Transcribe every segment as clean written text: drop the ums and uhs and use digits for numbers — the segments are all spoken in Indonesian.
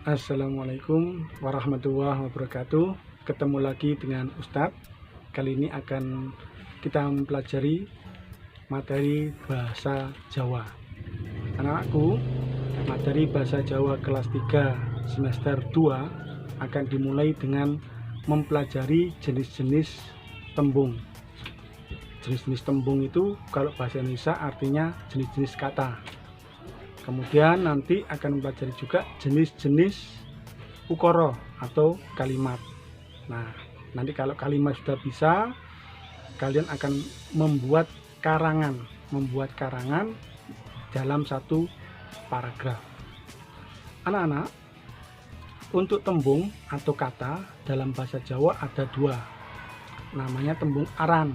Assalamualaikum warahmatullahi wabarakatuh. Ketemu lagi dengan Ustadz. Kali ini akan kita mempelajari materi bahasa Jawa. Anak-anakku, materi bahasa Jawa kelas 3 semester 2 akan dimulai dengan mempelajari jenis-jenis tembung. Jenis-jenis tembung itu kalau bahasa Indonesia artinya jenis-jenis kata. Kemudian nanti akan mempelajari juga jenis-jenis ukara atau kalimat. Nah, nanti kalau kalimat sudah bisa, kalian akan membuat karangan dalam satu paragraf. Anak-anak, untuk tembung atau kata dalam bahasa Jawa ada dua. Namanya tembung aran.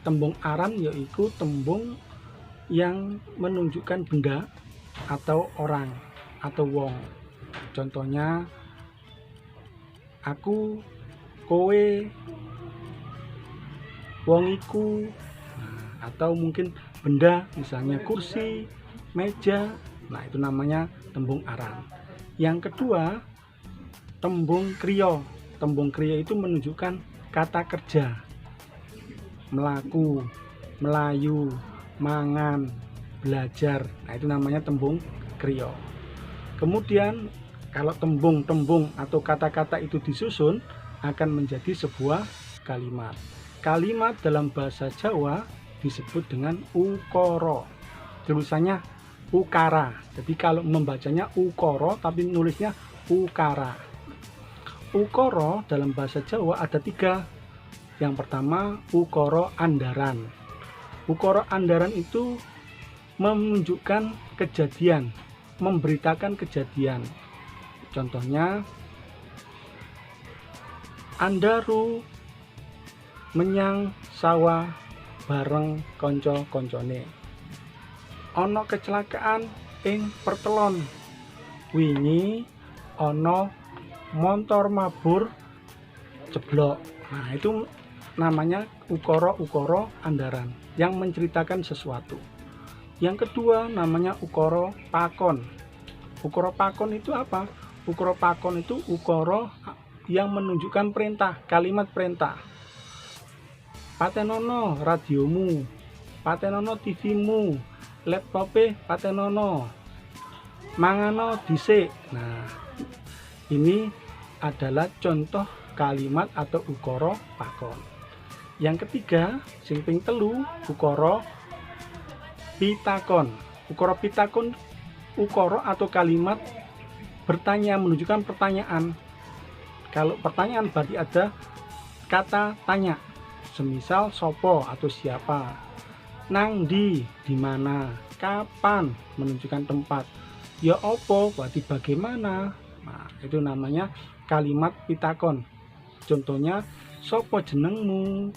Tembung aran yaitu tembung yang menunjukkan benda atau orang atau wong. Contohnya aku, kowe, wong iku. Atau mungkin benda, misalnya kursi, meja. Nah, itu namanya tembung aran. Yang kedua, tembung kriya. Tembung kriya itu menunjukkan kata kerja. Melaku, melayu, mangan, belajar. Nah, itu namanya tembung kriya. Kemudian kalau tembung-tembung atau kata-kata itu disusun akan menjadi sebuah kalimat. Kalimat dalam bahasa Jawa disebut dengan ukara. Tulisannya ukara. Jadi kalau membacanya ukara tapi nulisnya ukara. Ukara dalam bahasa Jawa ada tiga. Yang pertama ukara andaran. Ukara andaran itu menunjukkan kejadian, memberitakan kejadian. Contohnya, andaru menyang sawah bareng konco-koncone. Ono kecelakaan ing pertelon. Wingi ono montor mabur jeblok. Nah, itu namanya ukara-ukara andaran yang menceritakan sesuatu. Yang kedua namanya ukara pakon. Ukara pakon itu apa? Ukara pakon itu ukara yang menunjukkan perintah, kalimat perintah. Patenono radiomu, patenono TVmu, laptope patenono, mangano dhisik. Nah, ini adalah contoh kalimat atau ukara pakon. Yang ketiga, sing ping telu, ukara pitakon. Ukara pitakon ukara atau kalimat bertanya, menunjukkan pertanyaan. Kalau pertanyaan berarti ada kata tanya. Semisal sopo atau siapa. Nang di mana, kapan menunjukkan tempat. Ya opo berarti bagaimana. Nah, itu namanya kalimat pitakon. Contohnya sopo jenengmu,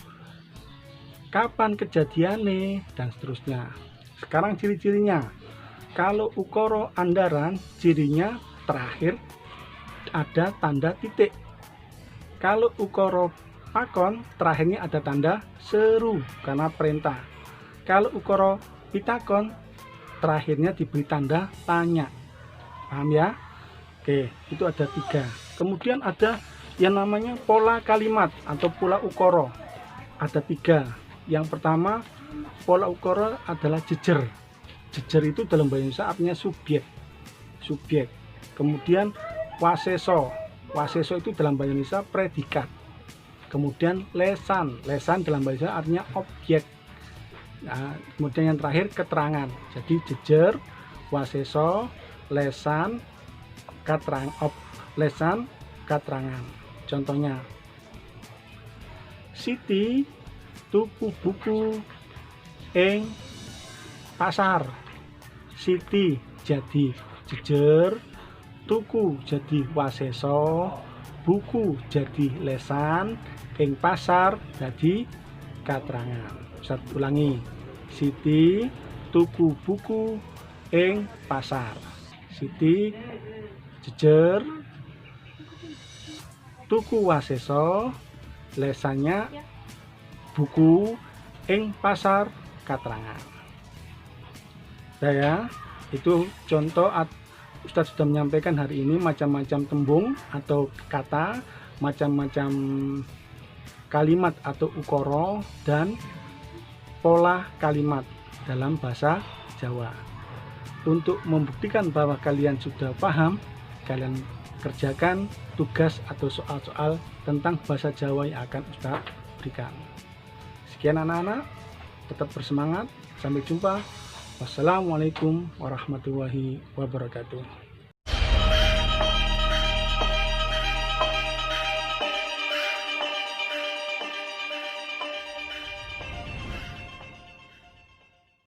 kapan kejadiannya, dan seterusnya. Sekarang ciri-cirinya. Kalau ukara andaran, cirinya terakhir ada tanda titik. Kalau ukara pakon, terakhirnya ada tanda seru karena perintah. Kalau ukara pitakon, terakhirnya diberi tanda tanya. Paham ya? Oke, itu ada tiga. Kemudian ada yang namanya pola kalimat atau pola ukara. Ada tiga. Yang pertama, pola ukara adalah jejer. Jejer itu dalam bahasa Indonesia artinya subjek. Kemudian waseso. Waseso itu dalam bahasa Indonesia predikat. Kemudian lesan dalam bahasa Indonesia artinya objek. Nah, kemudian yang terakhir keterangan. Jadi jejer, waseso, lesan, keterangan. Contohnya, Siti tuku buku ing pasar. Siti jadi jejer, tuku jadi waseso, buku jadi lesan, ing pasar jadi keterangan. Saya ulangi. Siti tuku buku ing pasar. Siti jejer, tuku waseso, lesannya buku ing pasar keterangan. Ya, itu contoh Ustadz sudah menyampaikan hari ini macam-macam tembung atau kata, macam-macam kalimat atau ukoro, dan pola kalimat dalam bahasa Jawa. Untuk membuktikan bahwa kalian sudah paham, kalian kerjakan tugas atau soal-soal tentang bahasa Jawa yang akan Ustadz berikan. Sekian anak-anak, tetap bersemangat. Sampai jumpa. Wassalamualaikum warahmatullahi wabarakatuh.